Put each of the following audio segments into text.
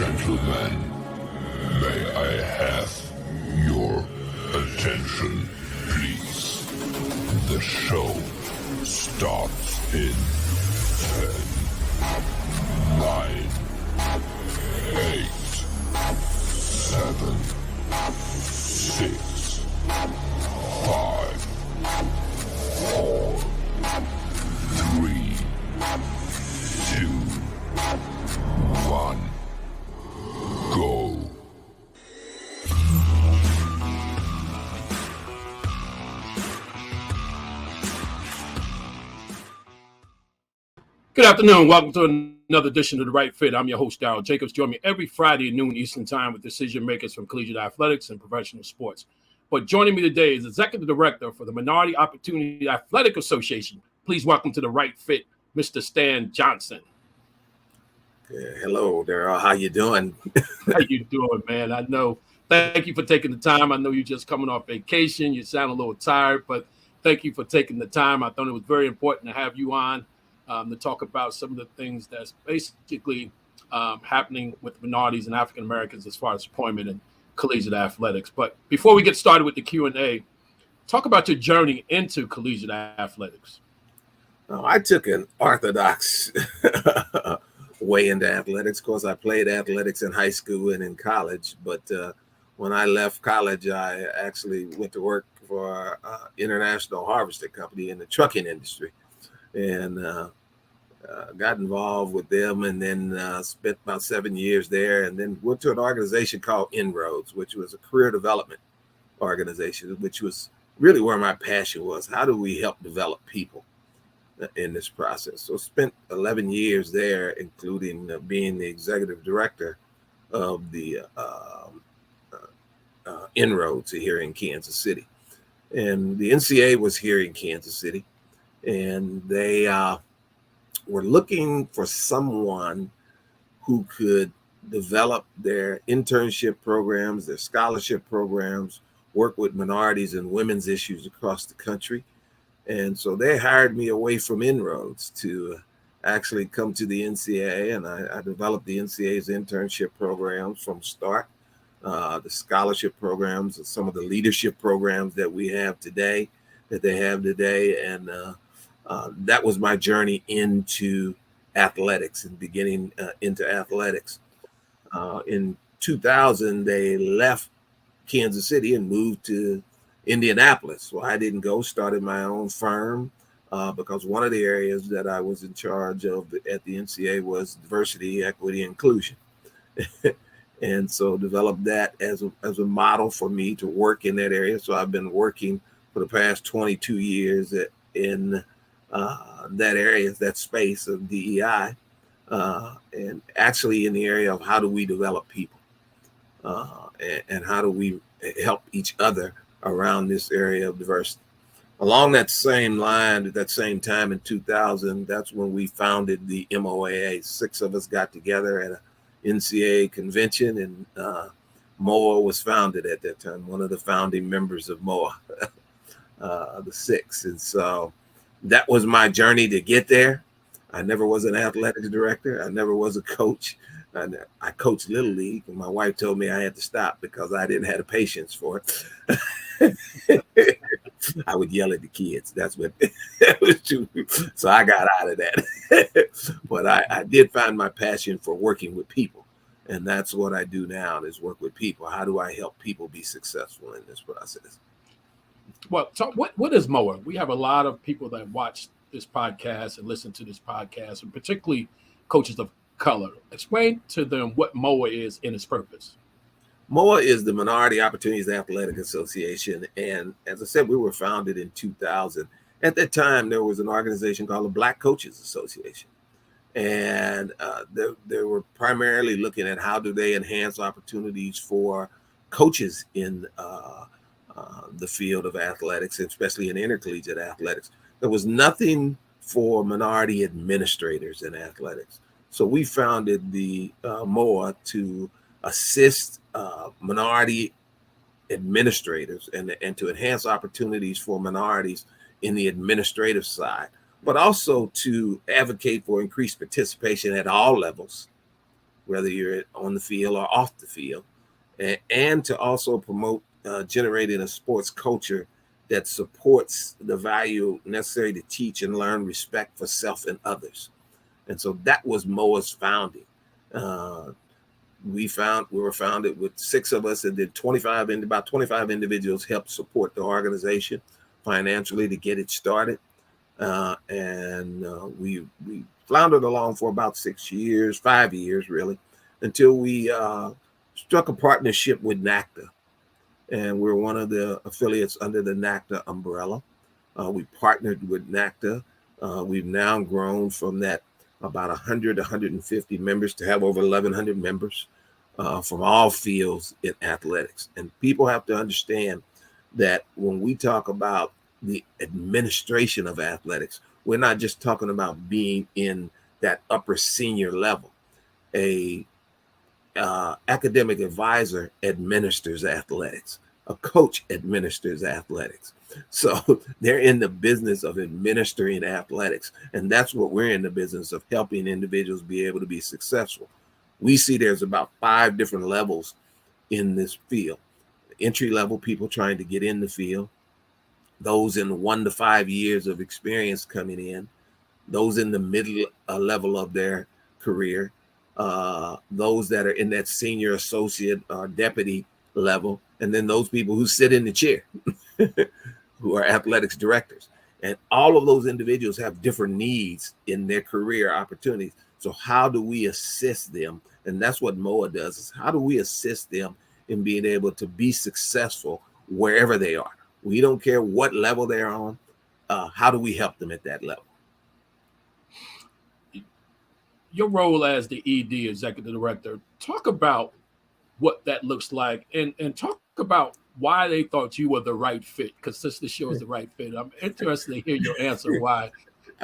Gentlemen, may I have your attention, please? The show starts in 10, 9, 8, 7, 6, 5, 4, 3, 2, 1. Go. Good afternoon. Welcome to another edition of The Right Fit. I'm your host, Darryl Jacobs. Join me every Friday at noon Eastern Time with decision makers from collegiate athletics and professional sports. But joining me today is Executive Director for the Minority Opportunity Athletic Association. Please welcome to The Right Fit, Mr. Stan Johnson. Hello, Darryl. How you doing? How you doing, man? I know. Thank you for taking the time. I know you're just coming off vacation. You sound a little tired, but thank you for taking the time. I thought it was very important to have you on to talk about some of the things that's basically happening with minorities and African Americans as far as employment and collegiate athletics. But before we get started with the Q&A, talk about your journey into collegiate athletics. I took an orthodox way into athletics. Of course, I played athletics in high school and in college, but when I left college, I actually went to work for International Harvesting Company in the trucking industry, and got involved with them, and then spent about 7 years there, and then went to an organization called Inroads, which was a career development organization, which was really where my passion was. How do we help develop people in this process? So spent 11 years there, including being the executive director of the Inroads here in Kansas City. And the NCAA was here in Kansas City, and they were looking for someone who could develop their internship programs, their scholarship programs, work with minorities and women's issues across the country. And so they hired me away from Inroads to actually come to the NCAA, and I developed the NCAA's internship programs from start, the scholarship programs, and some of the leadership programs that we have today, that they have today. And that was my journey into athletics and beginning into athletics. In 2000, they left Kansas City and moved to Indianapolis. Well, I didn't go, started my own firm because one of the areas that I was in charge of at the NCAA was diversity, equity, inclusion. And so developed that as a model for me to work in that area. So I've been working for the past 22 years in that area, that space of DEI, and actually in the area of how do we develop people and how do we help each other around this area of diversity. Along that same line, at that same time in 2000, that's when we founded the MOAA. 6 of us got together at a NCAA convention, and MOAA was founded at that time, one of the founding members of MOAA, the 6. And so that was my journey to get there. I never was an athletics director. I never was a coach. I coached Little League, and my wife told me I had to stop because I didn't have the patience for it. I would yell at the kids. That's what that was true. So I got out of that. But I did find my passion for working with people. And that's what I do now, is work with people. How do I help people be successful in this process? Well, so what is MOAA? We have a lot of people that watch this podcast and listen to this podcast, and particularly coaches of color. Explain to them what MOAA is and its purpose. MOAA is the Minority Opportunities Athletic Association. And as I said, we were founded in 2000. At that time, there was an organization called the Black Coaches Association. And they were primarily looking at how do they enhance opportunities for coaches in the field of athletics, especially in intercollegiate athletics. There was nothing for minority administrators in athletics. So we founded the MOAA to assist minority administrators and to enhance opportunities for minorities in the administrative side, but also to advocate for increased participation at all levels whether you're on the field or off the field, and to also promote generating a sports culture that supports the value necessary to teach and learn respect for self and others. And so that was MOAA's founding. We were founded with 6 of us, and then about 25 individuals helped support the organization financially to get it started. We floundered along for about 5 years really, until we struck a partnership with NACDA. And we're one of the affiliates under the NACDA umbrella. We partnered with NACDA. We've now grown from that about 150 members to have over 1,100 members from all fields in athletics. And people have to understand that when we talk about the administration of athletics, we're not just talking about being in that upper senior level. A academic advisor administers athletics. A coach administers athletics. So they're in the business of administering athletics. And that's what we're in the business of, helping individuals be able to be successful. We see there's about 5 different levels in this field. Entry level people trying to get in the field, those in 1 to 5 years of experience coming in, those in the middle level of their career, those that are in that senior associate or deputy level, and then those people who sit in the chair, who are athletics directors. And all of those individuals have different needs in their career opportunities. So how do we assist them? And that's what MOAA does, is how do we assist them in being able to be successful wherever they are? We don't care what level they're on. How do we help them at that level? Your role as the ED, executive director, talk about what that looks like, and talk about why they thought you were the right fit, because since the show is the right fit, I'm interested to hear your answer why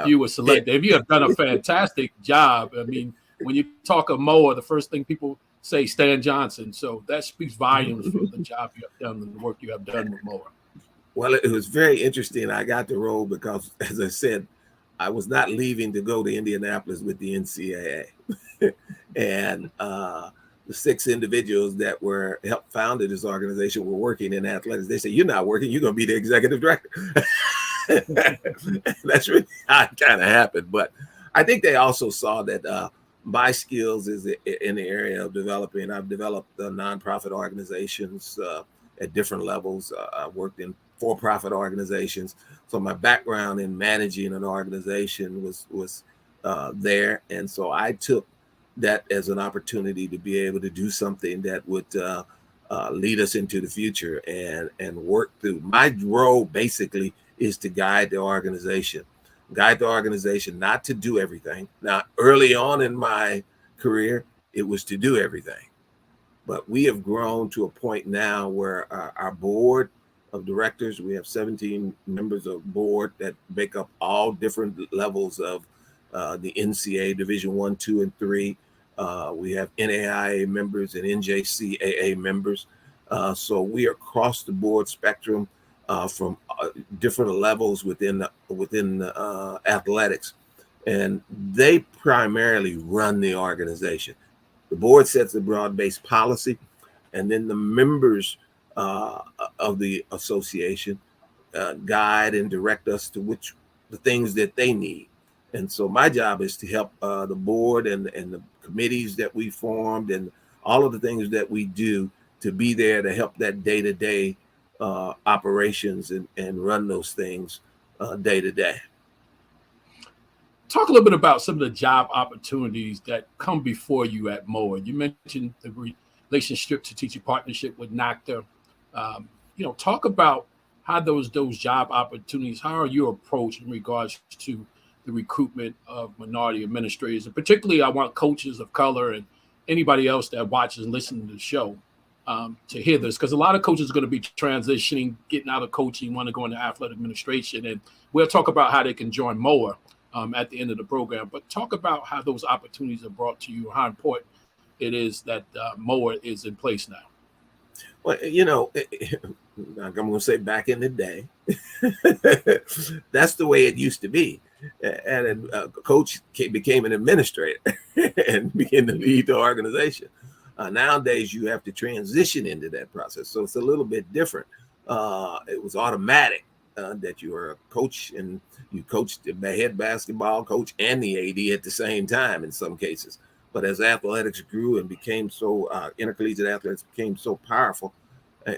you were selected. You have done a fantastic job. I mean, when you talk of MOAA, the first thing people say Stan Johnson. So that speaks volumes for the job you have done and the work you have done with MOAA. Well, it was very interesting. I got the role because, as I said, I was not leaving to go to Indianapolis with the NCAA. And the 6 individuals that were helped founded this organization were working in athletics. They said, "You're not working, you're going to be the executive director." That's really how it kind of happened. But I think they also saw that my skills is in the area of developing. I've developed nonprofit organizations at different levels. I worked in for-profit organizations. So my background in managing an organization was there. And so I took that as an opportunity to be able to do something that would lead us into the future and work through. My role basically is to guide the organization not to do everything. Now, early on in my career, it was to do everything. But we have grown to a point now where our board of directors, we have 17 members of board that make up all different levels of the NCAA Division 1, 2, and 3. We have NAIA members and NJCAA members. So we are across the board spectrum from different levels within athletics. And they primarily run the organization. The board sets a broad-based policy, and then the members of the association guide and direct us to the things that they need. And so my job is to help the board and the committees that we formed and all of the things that we do to be there to help that day-to-day operations and run those things day to day. Talk a little bit about some of the job opportunities that come before you at MOAA. You mentioned the relationship, strategic partnership with NACDA. Talk about how those job opportunities, how are you approached in regards to the recruitment of minority administrators, and particularly I want coaches of color and anybody else that watches and listens to the show to hear this, because a lot of coaches are going to be transitioning, getting out of coaching, want to go into athletic administration, and we'll talk about how they can join MOAA at the end of the program. But talk about how those opportunities are brought to you, how important it is that MOAA is in place now. Well, I'm going to say back in the day, that's the way it used to be. and a coach became an administrator and began to lead the organization. Nowadays, you have to transition into that process, so it's a little bit different. It was automatic that you were a coach and you coached the head basketball coach and the AD at the same time in some cases. But as athletics grew and became so, intercollegiate athletics became so powerful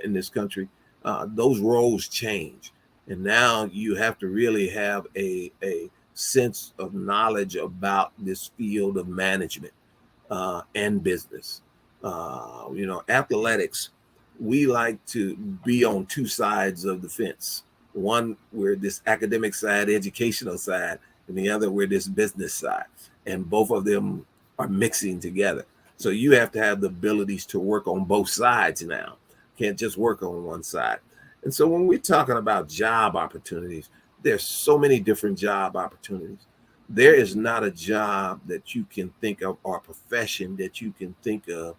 in this country, those roles change. And now you have to really have a sense of knowledge about this field of management and business. Athletics, we like to be on two sides of the fence. One, we're this academic side, educational side, and the other, we're this business side. And both of them are mixing together. So you have to have the abilities to work on both sides now. Can't just work on one side. And so when we're talking about job opportunities, there's so many different job opportunities. There is not a job that you can think of or a profession that you can think of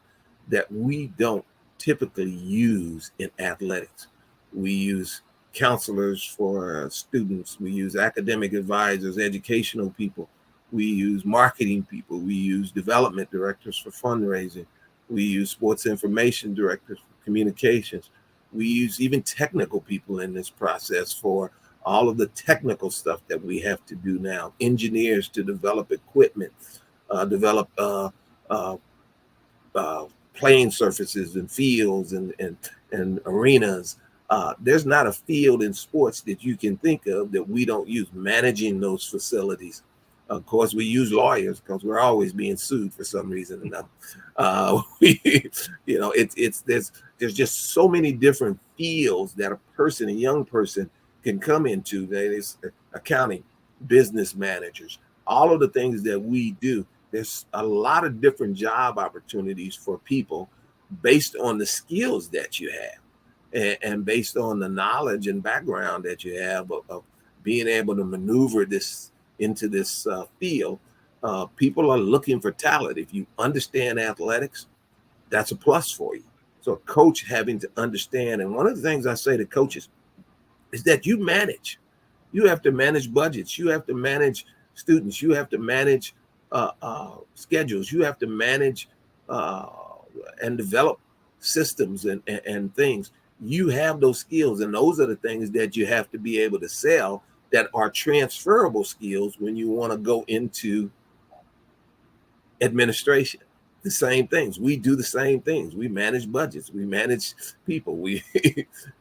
that we don't typically use in athletics. We use counselors for students. We use academic advisors, educational people. We use marketing people. We use development directors for fundraising. We use sports information directors for communications. We use even technical people in this process for all of the technical stuff that we have to do now. Engineers to develop equipment, develop playing surfaces and fields and arenas. There's not a field in sports that you can think of that we don't use managing those facilities. Of course, we use lawyers because we're always being sued for some reason or another. There's just so many different fields that a young person can come into. There's accounting, business managers, all of the things that we do. There's a lot of different job opportunities for people based on the skills that you have and based on the knowledge and background that you have of being able to maneuver this into this field. People are looking for talent. If you understand athletics, that's a plus for you. So a coach having to understand, and one of the things I say to coaches is that you manage. You have to manage budgets. You have to manage students. You have to manage schedules. You have to manage and develop systems and things. You have those skills, and those are the things that you have to be able to sell that are transferable skills when you want to go into administration. The same things. We do the same things. We manage budgets. We manage people. We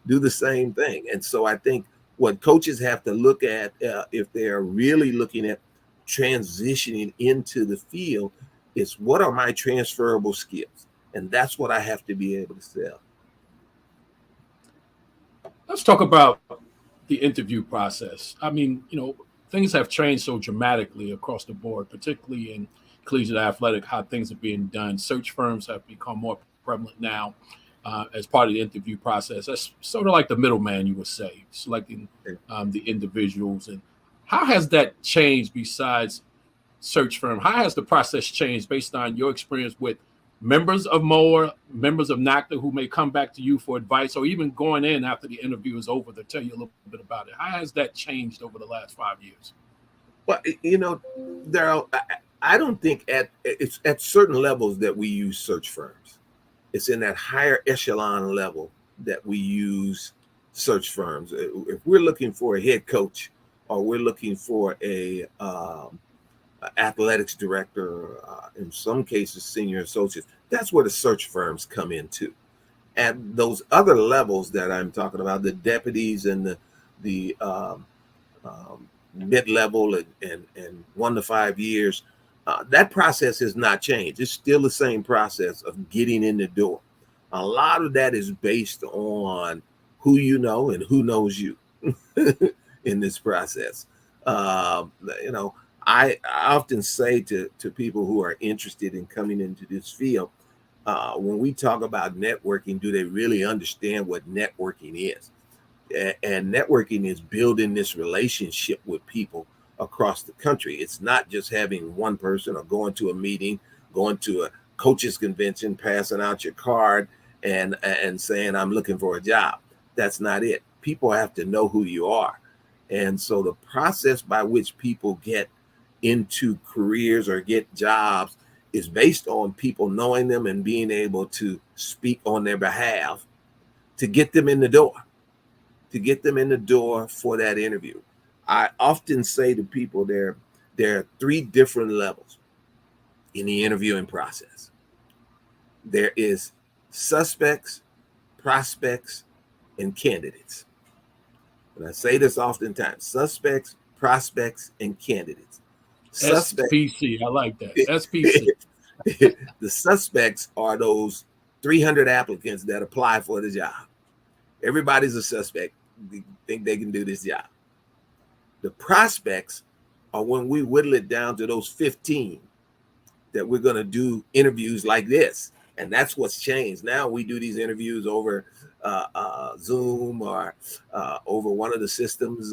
do the same thing. And so I think what coaches have to look at if they're really looking at transitioning into the field is, what are my transferable skills? And that's what I have to be able to sell. Let's talk about the interview process. I mean, things have changed so dramatically across the board, particularly in collegiate athletic, how things are being done. Search firms have become more prevalent now as part of the interview process. That's sort of like the middleman, you would say, selecting the individuals. And how has that changed besides search firm? How has the process changed based on your experience with members of MOAA, members of NACDA who may come back to you for advice, or even going in after the interview is over to tell you a little bit about it? How has that changed over the last 5 years? Well, Darryl, I don't think it's at certain levels that we use search firms. It's in that higher echelon level that we use search firms. If we're looking for a head coach, or we're looking for a athletics director, in some cases senior associates, that's where the search firms come into. At those other levels that I'm talking about, the deputies and the mid-level and 1 to 5 years, that process has not changed. It's still the same process of getting in the door. A lot of that is based on who you know and who knows you in this process. I often say to people who are interested in coming into this field, when we talk about networking, do they really understand what networking is? And networking is building this relationship with people across the country. It's not just having one person or going to a meeting, going to a coaches convention, passing out your card and saying, I'm looking for a job. That's not it. People have to know who you are. And so the process by which people get into careers or get jobs is based on people knowing them and being able to speak on their behalf to get them in the door, for that interview. I often say to people there are three different levels in the interviewing process. There is suspects, prospects, and candidates. And I say this oftentimes: suspects, prospects, and candidates. SPC, I like that. SPC. The suspects are those 300 applicants that apply for the job. Everybody's a suspect. They think they can do this job. The prospects are when we whittle it down to those 15 that we're going to do interviews like this. And that's what's changed. Now we do these interviews over Zoom or over one of the systems,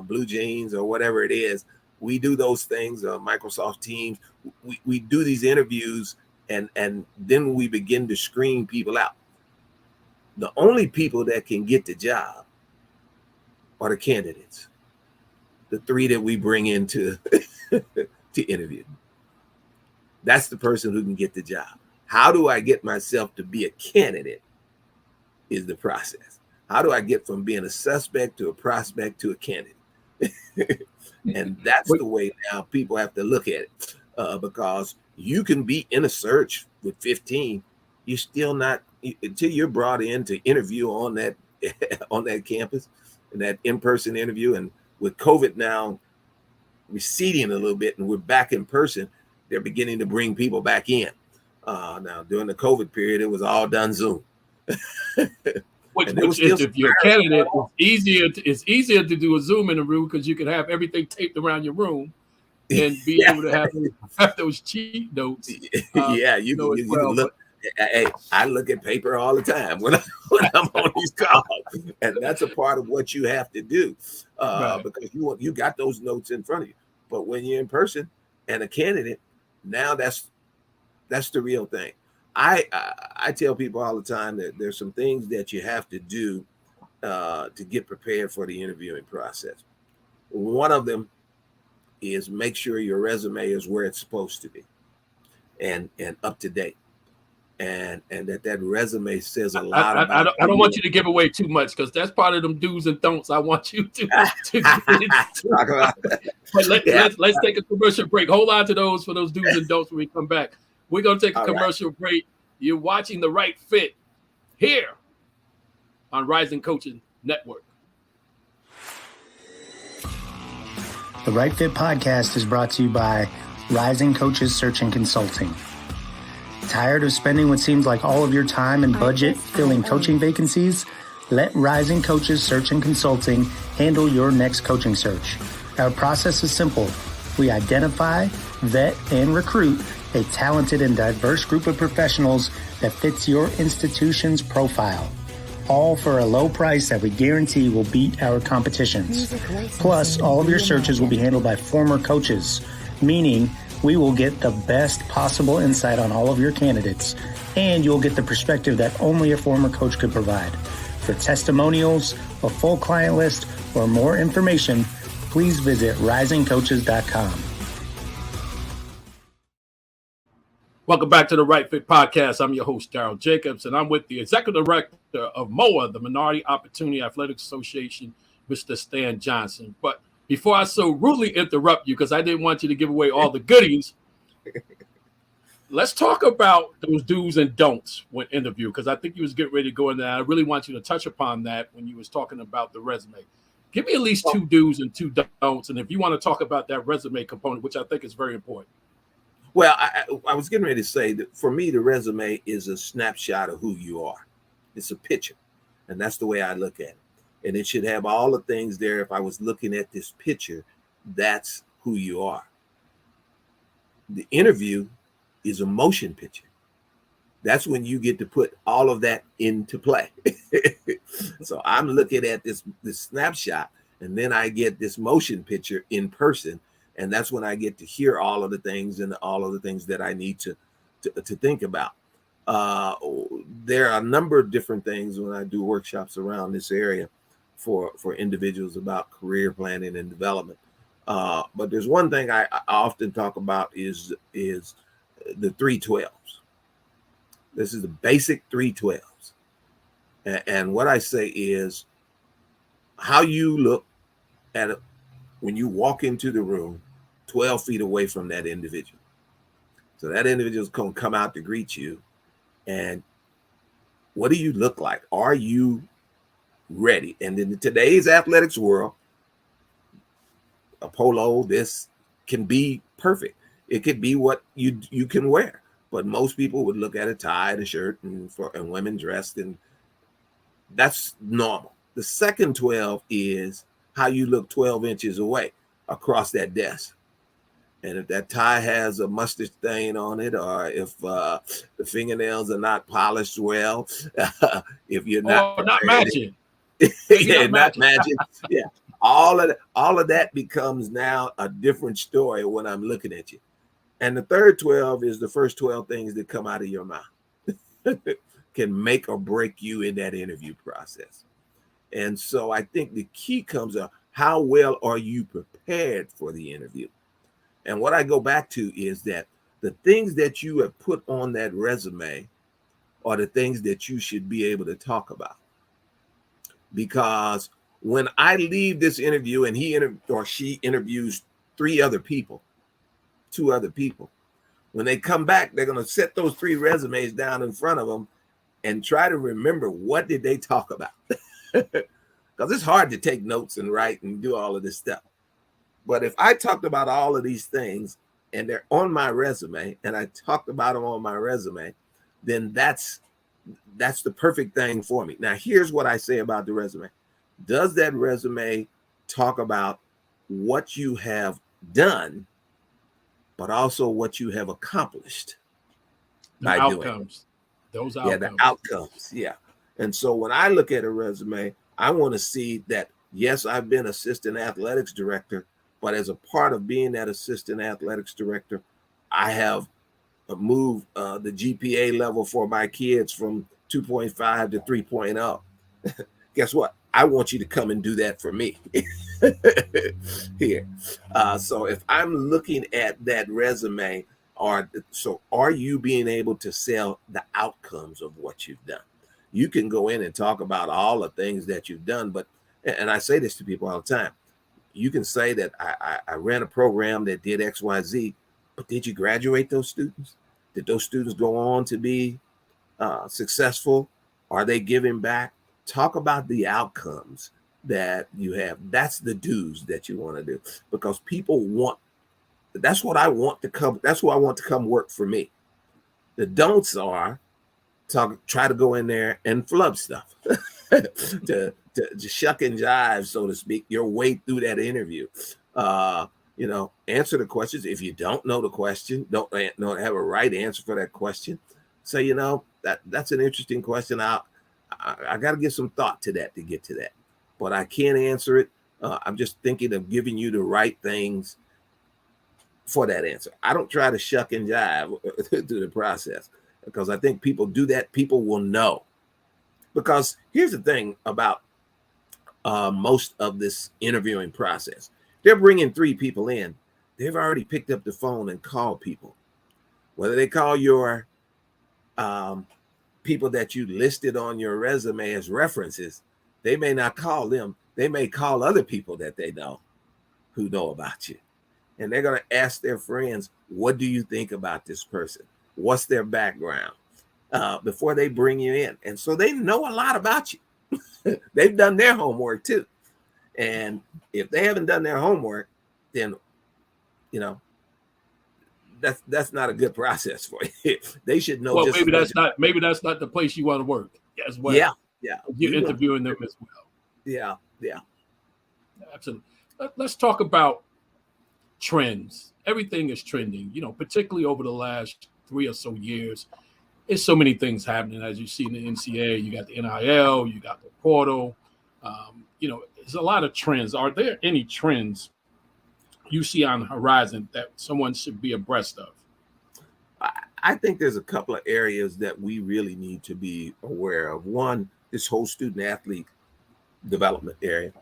Blue Jeans or whatever it is. We do those things, Microsoft Teams. We do these interviews, and then we begin to screen people out. The only people that can get the job are the candidates, the three that we bring into to interview. That's the person who can get the job. How do I get myself to be a candidate is the process. How do I get from being a suspect to a prospect to a candidate? And that's the way now people have to look at it, because you can be in a search with 15. You're still not, until you're brought in to interview on that on that campus, and that in-person interview. And with COVID now receding a little bit and we're back in person, they're beginning to bring people back in. Now during the COVID period, it was all done Zoom. Which is, if you're a candidate, it's easier to do a Zoom interview because you can have everything taped around your room and be able to have those cheat notes. You can look. Hey, I look at paper all the time when I'm on these calls, and that's a part of what you have to do, right. Because you got those notes in front of you. But when you're in person and a candidate, now that's the real thing. I tell people all the time that there's some things that you have to do to get prepared for the interviewing process. One of them is make sure your resume is where it's supposed to be and up to date. And that resume says a lot about. I don't want you to give away too much, because that's part of them do's and don'ts I want you to get into. Talk about that. But let's take a commercial break. Hold on to those for those do's and don'ts when we come back. We're going to take a commercial break. You're watching The Right Fit here on Rising Coaching Network. The Right Fit podcast is brought to you by Rising Coaches Search and Consulting. Tired of spending what seems like all of your time and budget filling coaching vacancies? Let Rising Coaches Search and Consulting handle your next coaching search. Our process is simple. We identify, vet, and recruit a talented and diverse group of professionals that fits your institution's profile, all for a low price that we guarantee will beat our competitions. Plus, all of your searches will be handled by former coaches, meaning we will get the best possible insight on all of your candidates, and you'll get the perspective that only a former coach could provide. For testimonials, a full client list, or more information, please visit risingcoaches.com. Welcome back to the Right Fit Podcast. I'm your host, Darryl Jacobs, and I'm with the Executive Director of MOAA, the Minority Opportunity Athletics Association, Mr. Stan Johnson. But before I so rudely interrupt you, because I didn't want you to give away all the goodies, let's talk about those do's and don'ts when interview, because I think you was getting ready to go in there. I really want you to touch upon that when you was talking about the resume. Give me at least 2 do's and 2 don'ts, and if you want to talk about that resume component, which I think is very important. Well, I was getting ready to say that for me, the resume is a snapshot of who you are. It's a picture, and that's the way I look at it. And it should have all the things there. If I was looking at this picture, that's who you are. The interview is a motion picture. That's when you get to put all of that into play. So I'm looking at this snapshot, and then I get this motion picture in person. And that's when I get to hear all of the things and all of the things that I need to think about. There are a number of different things when I do workshops around this area for individuals about career planning and development. But there's one thing I often talk about is the 312s. This is the basic 312s. And what I say is how you look at it when you walk into the room 12 feet away from that individual. So that individual is going to come out to greet you. And what do you look like? Are you ready? And in today's athletics world, a polo, this can be perfect. It could be what you can wear. But most people would look at a tie and a shirt and women dressed, and that's normal. The second 12 is how you look 12 inches away across that desk. And if that tie has a mustard stain on it, or if the fingernails are not polished well, if you're not matching, yeah, not matching, yeah, all of that becomes now a different story when I'm looking at you. And the third 12 is the first 12 things that come out of your mouth can make or break you in that interview process. And so I think the key comes up, how well are you prepared for the interview? And what I go back to is that the things that you have put on that resume are the things that you should be able to talk about. Because when I leave this interview and he or she interviews 2 other people, when they come back, they're going to set those 3 resumes down in front of them and try to remember, what did they talk about? Because it's hard to take notes and write and do all of this stuff. But if I talked about all of these things and they're on my resume and I talked about them on my resume, then that's the perfect thing for me. Now, here's what I say about the resume. Does that resume talk about what you have done, but also what you have accomplished? The outcomes. Those outcomes. Yeah, the outcomes. Yeah. And so when I look at a resume, I want to see that, yes, I've been assistant athletics director, but as a part of being that assistant athletics director, I have moved the GPA level for my kids from 2.5 to 3.0. Guess what? I want you to come and do that for me here. So if I'm looking at that resume, are you being able to sell the outcomes of what you've done? You can go in and talk about all the things that you've done, but, and I say this to people all the time, you can say that I ran a program that did X, Y, Z, but did you graduate those students? Did those students go on to be successful? Are they giving back? Talk about the outcomes that you have. That's the do's that you want to do, because people want, that's what I want to come, that's who I want to come work for me. The don'ts are try to go in there and flub stuff, to shuck and jive, so to speak, your way through that interview. Answer the questions. If you don't know the question, don't have a right answer for that question, say, that's an interesting question. I got to give some thought to that to get to that, but I can't answer it. I'm just thinking of giving you the right things for that answer. I don't try to shuck and jive through the process, because I think people do that. People will know. Because here's the thing about most of this interviewing process. They're bringing 3 people in. They've already picked up the phone and called people. Whether they call your people that you listed on your resume as references, they may not call them. They may call other people that they know who know about you. And they're going to ask their friends, what do you think about this person? What's their background? Before they bring you in. And so they know a lot about you. They've done their homework too. And if they haven't done their homework, then, that's not a good process for you. They should know. Well, maybe that's not the place you want to work as well. Yeah. You're interviewing them as well. Yeah. Absolutely. Let's talk about trends. Everything is trending, particularly over the last 3 or so years. There's so many things happening, as you see in the NCAA. You got the NIL, you got the portal. There's a lot of trends. Are there any trends you see on the horizon that someone should be abreast of? I think there's a couple of areas that we really need to be aware of. One, this whole student athlete development area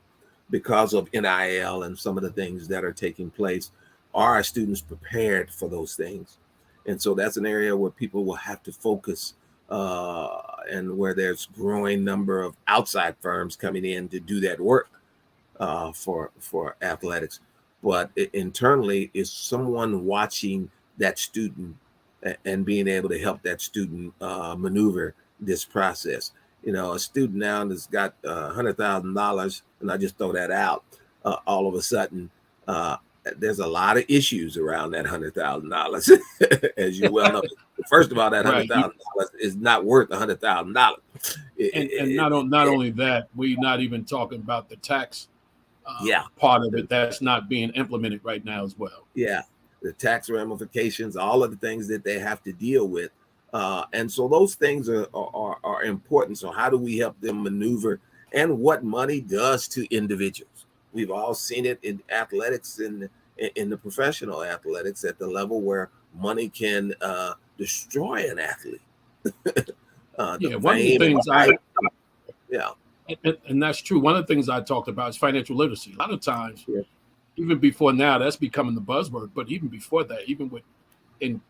because of NIL and some of the things that are taking place. Are our students prepared for those things? And so that's an area where people will have to focus, and where there's growing number of outside firms coming in to do that work for athletics. But internally, is someone watching that student and being able to help that student maneuver this process. You know, a student now that's got $100,000, and I just throw that out, all of a sudden, there's a lot of issues around that $100,000, as you well know. First of all, that $100,000 is not worth $100,000. And not only that, we're not even talking about the tax part of it that's not being implemented right now as well. Yeah, the tax ramifications, all of the things that they have to deal with. And so those things are important. So how do we help them maneuver, and what money does to individuals? We've all seen it in athletics, in the professional athletics, at the level where money can destroy an athlete. One of the things and that's true. One of the things I talked about is financial literacy. A lot of times, even before now, that's becoming the buzzword. But even before that, even in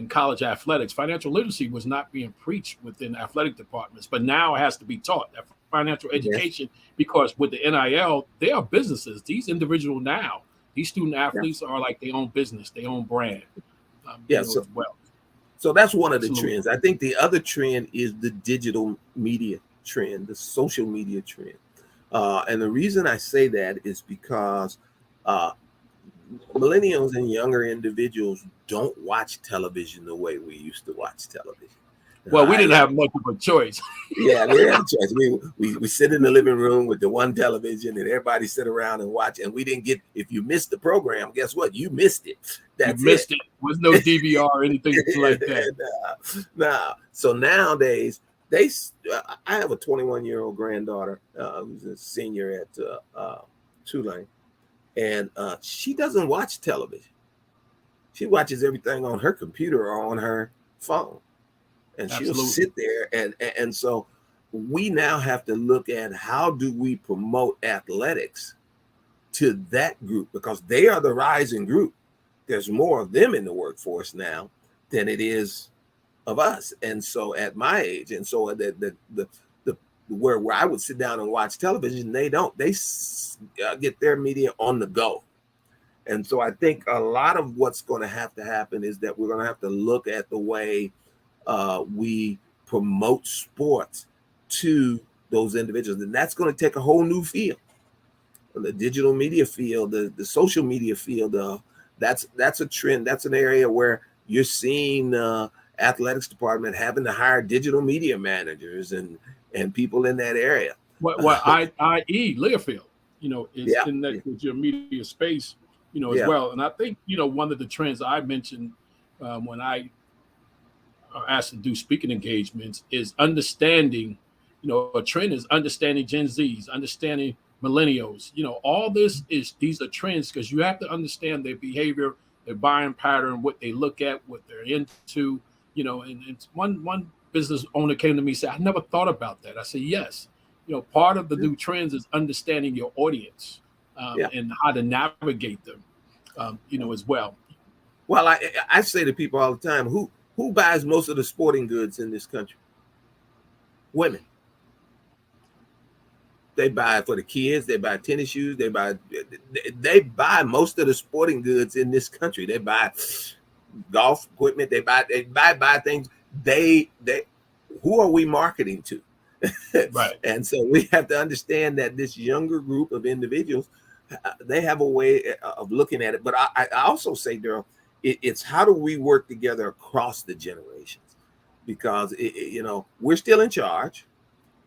college athletics, financial literacy was not being preached within athletic departments. But now it has to be taught. That financial education, because with the NIL, they are businesses. These individuals now, these student athletes are like their own business, their own brand. So that's one of the trends. I think the other trend is the digital media trend, the social media trend. And the reason I say that is because millennials and younger individuals don't watch television the way we used to watch television. Well, we didn't have much of a choice. Yeah, we didn't have a choice. We sit in the living room with the one television, and everybody sit around and watch. And we didn't get, if you missed the program, guess what? You missed it. That's it. There was no DVR or anything like that. No. So nowadays, I have a 21-year-old granddaughter who's a senior at Tulane, and she doesn't watch television. She watches everything on her computer or on her phone. And she'll sit there. And so we now have to look at how do we promote athletics to that group, because they are the rising group. There's more of them in the workforce now than it is of us. And so at my age, and so the where I would sit down and watch television, they don't. They get their media on the go. And so I think a lot of what's going to happen is that we're going to have to look at the way we promote sports to those individuals, and that's going to take a whole new field. The digital media field, the social media field, that's a trend. That's an area where you're seeing athletics department having to hire digital media managers and people in that area. I.e. Learfield, is in that with your media space, as well. And I think one of the trends I mentioned when I are asked to do speaking engagements is understanding, a trend is understanding Gen Zs, understanding millennials. All these are trends, because you have to understand their behavior, their buying pattern, what they look at, what they're into, and one business owner came to me and said, I never thought about that. I said, yes, part of the new trends is understanding your audience and how to navigate them, as well. Well, I say to people all the time, who buys most of the sporting goods in this country? Women. They buy it for the kids. They buy tennis shoes. They buy most of the sporting goods in this country. They buy golf equipment. They buy things. Who are we marketing to? Right. And so we have to understand that this younger group of individuals, they have a way of looking at it. But I also say, Darryl, it's how do we work together across the generations? Because we're still in charge.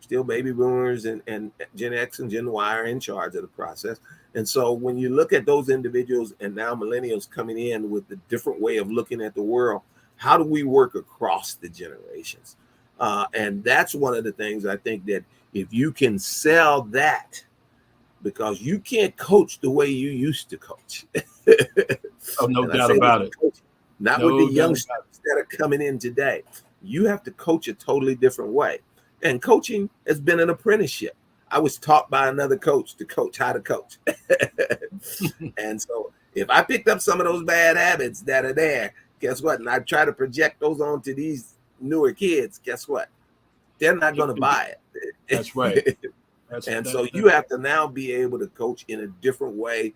Still baby boomers and Gen X and Gen Y are in charge of the process. And so when you look at those individuals and now millennials coming in with a different way of looking at the world, how do we work across the generations? And that's one of the things I think that if you can sell that, because you can't coach the way you used to coach. Oh, no doubt about it. Not with the youngsters that are coming in today. You have to coach a totally different way. And coaching has been an apprenticeship. I was taught by another coach to coach how to coach. And so if I picked up some of those bad habits that are there, guess what? And I try to project those onto these newer kids, guess what? They're not going to buy it. That's right. So you have to now be able to coach in a different way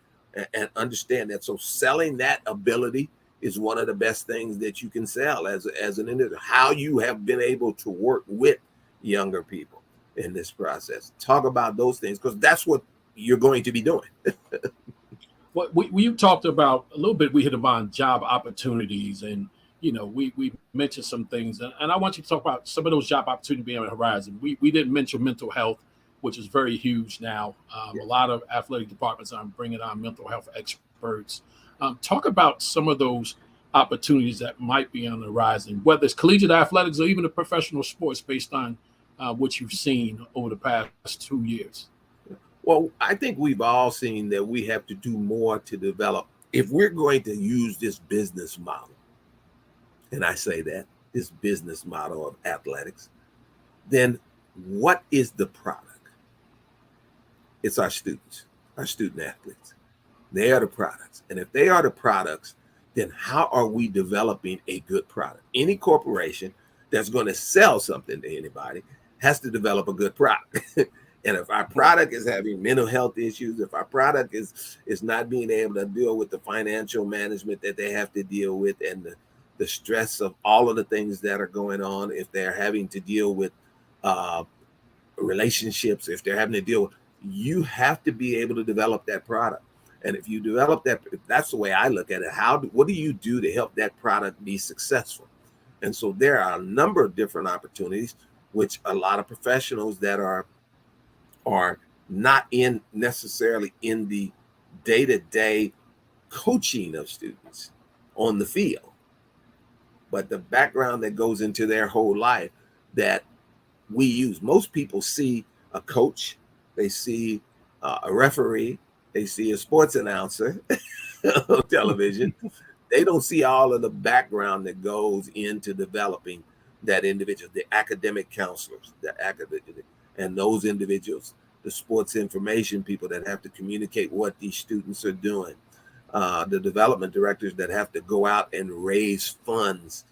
and understand that. So selling that ability is one of the best things that you can sell as an individual. How you have been able to work with younger people in this process. Talk about those things, because that's what you're going to be doing. What we talked about a little bit, we hit upon job opportunities, and we mentioned some things, and I want you to talk about some of those job opportunities being on the horizon. We didn't mention mental health, which is very huge now. A lot of athletic departments are bringing on mental health experts. Talk about some of those opportunities that might be on the horizon, whether it's collegiate athletics or even the professional sports, based on what you've seen over the past 2 years. Well, I think we've all seen that we have to do more to develop. If we're going to use this business model, and I say that, this business model of athletics, then what is the product? It's our students, our student athletes. They are the products. And if they are the products, then how are we developing a good product? Any corporation that's going to sell something to anybody has to develop a good product. And if our product is having mental health issues, if our product is not being able to deal with the financial management that they have to deal with, and the stress of all of the things that are going on, if they're having to deal with relationships, if they're having to deal with, you have to be able to develop that product. And if you develop that, that's the way I look at it. What do you do to help that product be successful? And so there are a number of different opportunities, which a lot of professionals that are not necessarily in the day-to-day coaching of students on the field, but the background that goes into their whole life that we use. Most people see a coach, they see a referee, they see a sports announcer on television. They don't see all of the background that goes into developing that individual, the academic counselors, and those individuals, the sports information people that have to communicate what these students are doing, the development directors that have to go out and raise funds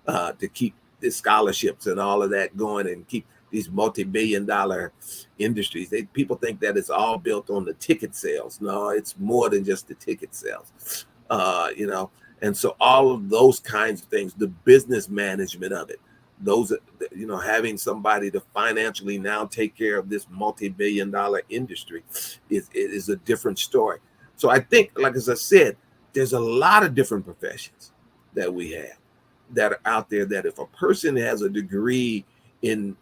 to keep the scholarships and all of that going and keep these multi-billion-dollar industries. People think that it's all built on the ticket sales. No, it's more than just the ticket sales, And so all of those kinds of things, the business management of it, those, having somebody to financially now take care of this multi-billion-dollar industry is a different story. So I think, like as I said, there's a lot of different professions that we have that are out there that if a person has a degree in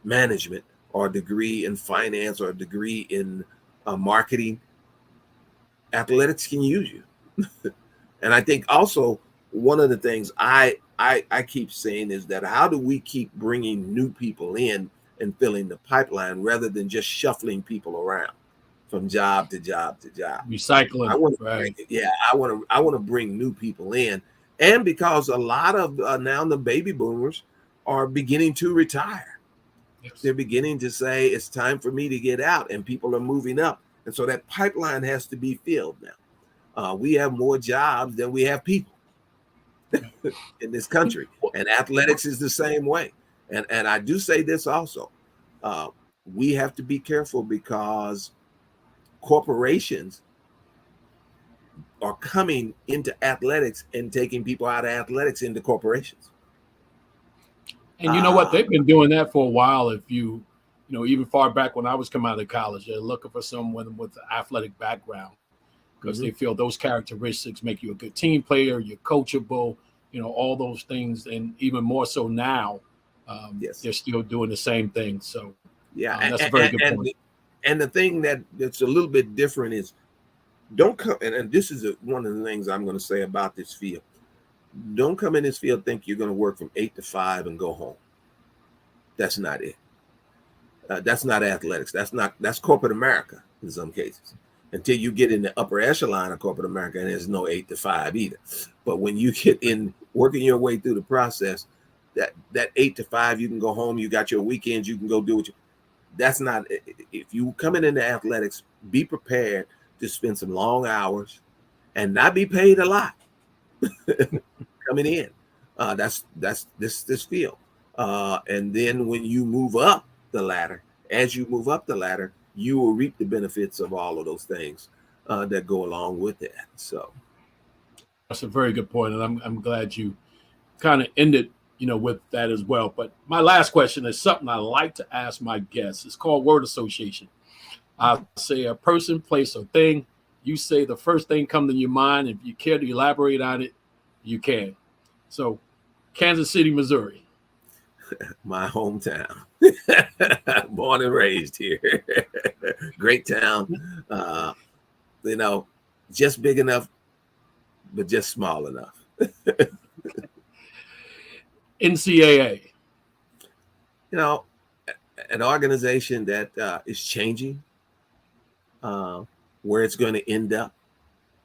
management or a degree in finance or a degree in marketing, athletics can use you. And I think also one of the things I keep saying is that how do we keep bringing new people in and filling the pipeline rather than just shuffling people around from job to job to job? Recycling. I want right. to bring new people in. And because a lot of now the baby boomers are beginning to retire. Yes. They're beginning to say it's time for me to get out, and people are moving up. And so that pipeline has to be filled now. We have more jobs than we have people in this country. And athletics is the same way. And I do say this also. We have to be careful because corporations are coming into athletics and taking people out of athletics into corporations. And you know what? They've been doing that for a while. If even far back when I was coming out of college, they're looking for someone with an athletic background because they feel those characteristics make you a good team player, you're coachable, all those things. And even more so now, they're still doing the same thing. So that's a very good point. And the thing that's a little bit different is don't come, and this is one of the things I'm going to say about this field. Don't come in this field think you're going to work from 8 to 5 and go home. That's not it. That's not athletics. That's corporate America in some cases. Until you get in the upper echelon of corporate America, and there's no 8 to 5 either. But when you get in working your way through the process, that 8 to 5, you can go home. You got your weekends. You can go do what That's not, if you coming into athletics, be prepared to spend some long hours and not be paid a lot coming in. That's this field. And then when you move up the ladder, as you move up the ladder, you will reap the benefits of all of those things that go along with that. So that's a very good point, and I'm glad you kind of ended, with that as well. But my last question is something I like to ask my guests. It's called word association. I say a person, place, or thing. You say the first thing come to your mind. If you care to elaborate on it, you can. So, Kansas City, Missouri. my hometown, born and raised here. Great town. Just big enough, but just small enough. NCAA. An organization that is changing. Where it's going to end up,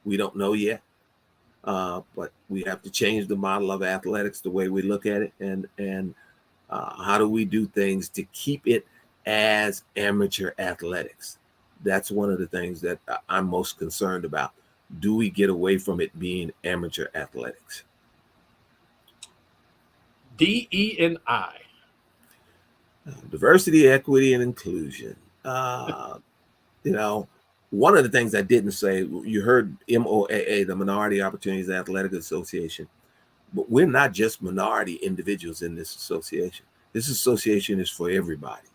we don't know yet. But we have to change the model of athletics, the way we look at it, and how do we do things to keep it as amateur athletics? That's one of the things that I'm most concerned about. Do we get away from it being amateur athletics? DE&I. Diversity, equity, and inclusion. One of the things I didn't say, you heard MOAA, the Minority Opportunities Athletic Association, but we're not just minority individuals in this association. This association is for everybody.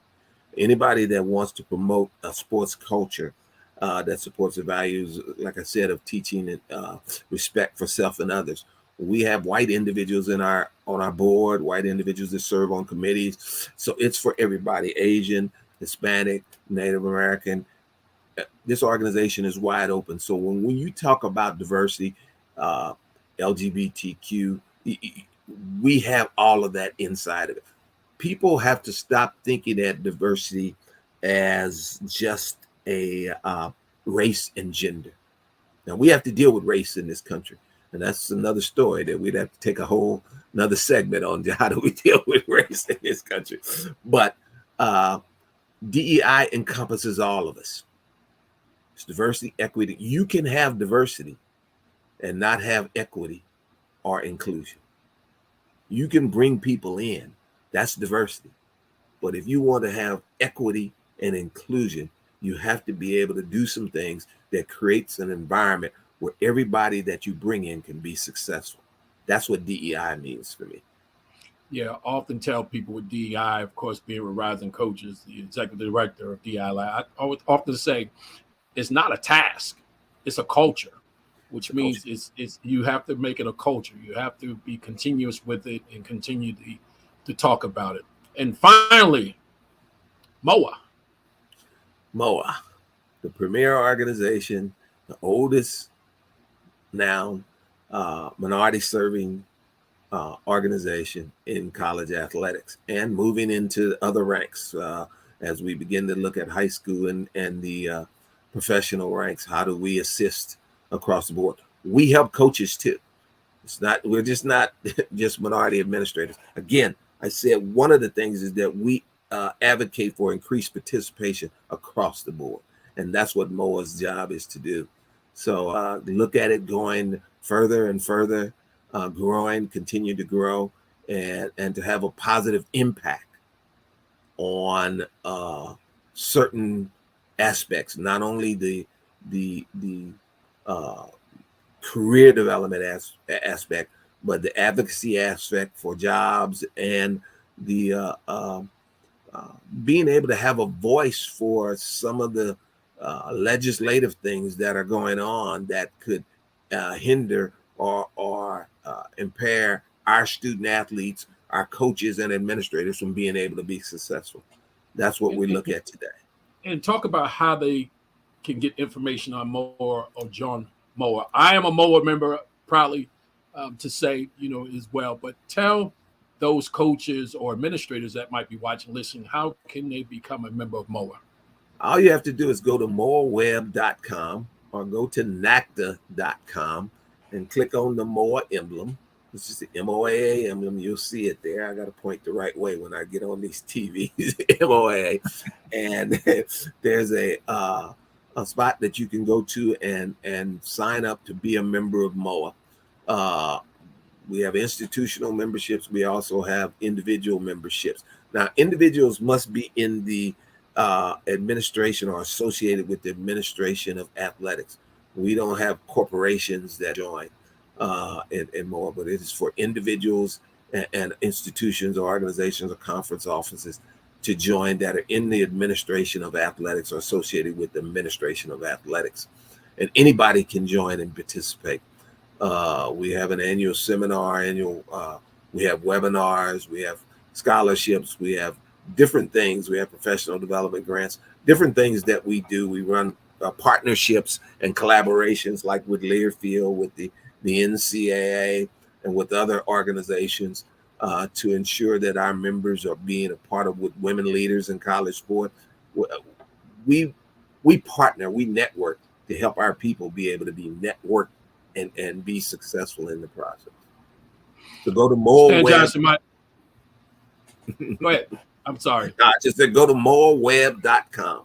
Anybody that wants to promote a sports culture that supports the values, like I said, of teaching and respect for self and others. We have white individuals on our board, white individuals that serve on committees. So it's for everybody, Asian, Hispanic, Native American. This organization is wide open. So when you talk about diversity, LGBTQ, we have all of that inside of it. People have to stop thinking that diversity as just a race and gender. Now, we have to deal with race in this country. And that's another story that we'd have to take another segment on. How do we deal with race in this country? But DEI encompasses all of us. It's diversity, equity. You can have diversity and not have equity or inclusion. You can bring people in. That's diversity. But if you want to have equity and inclusion, you have to be able to do some things that creates an environment where everybody that you bring in can be successful. That's what DEI means for me. Yeah, I often tell people with DEI, of course, being with Rising Coaches, the executive director of DEI, I always often say it's not a task, it's a culture, which means it's you have to make it a culture. You have to be continuous with it and continue to talk about it. And finally, MOAA. MOAA, the premier organization, the oldest now minority serving organization in college athletics, and moving into other ranks as we begin to look at high school and the professional ranks. How do we assist across the board? We help coaches too. We're just not just minority administrators. Again, I said one of the things is that we advocate for increased participation across the board. And that's what MOA's job is to do. So look at it going further and further, growing, continue to grow, and to have a positive impact on certain aspects, not only the career development aspect, but the advocacy aspect for jobs and the being able to have a voice for some of the legislative things that are going on that could hinder or impair our student athletes, our coaches and administrators from being able to be successful. That's what we look at today. And talk about how they can get information on MOAA or join MOAA. I am a MOAA member, proudly to say, as well. But tell those coaches or administrators that might be watching, listening, how can they become a member of MOAA? All you have to do is go to moaweb.com or go to NACDA.com and click on the MOAA emblem, Which is the MOAA. You'll see it there. I got to point the right way when I get on these TVs. MOAA, and there's a spot that you can go to and sign up to be a member of MOAA. We have institutional memberships. We also have individual memberships. Now, individuals must be in the administration or associated with the administration of athletics. We don't have corporations that join and more, but it is for individuals and institutions or organizations or conference offices to join that are in the administration of athletics or associated with the administration of athletics. And anybody can join and participate. We have an annual seminar, we have webinars, we have scholarships, we have different things. We have professional development grants, different things that we do. We run partnerships and collaborations like with Learfield, with the NCAA, and with other organizations to ensure that our members are being a part of with women leaders in college sport. We partner, we network to help our people be able to be networked and be successful in the process. So go to MOAA Web. Go ahead. I'm sorry. Just go to MOAWeb.com.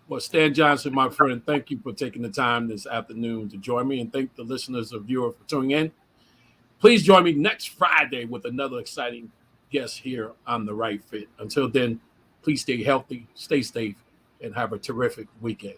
Well, Stan Johnson, my friend, thank you for taking the time this afternoon to join me, and thank the listeners and viewers for tuning in. Please join me next Friday with another exciting guest here on The Right Fit. Until then, please stay healthy, stay safe, and have a terrific weekend.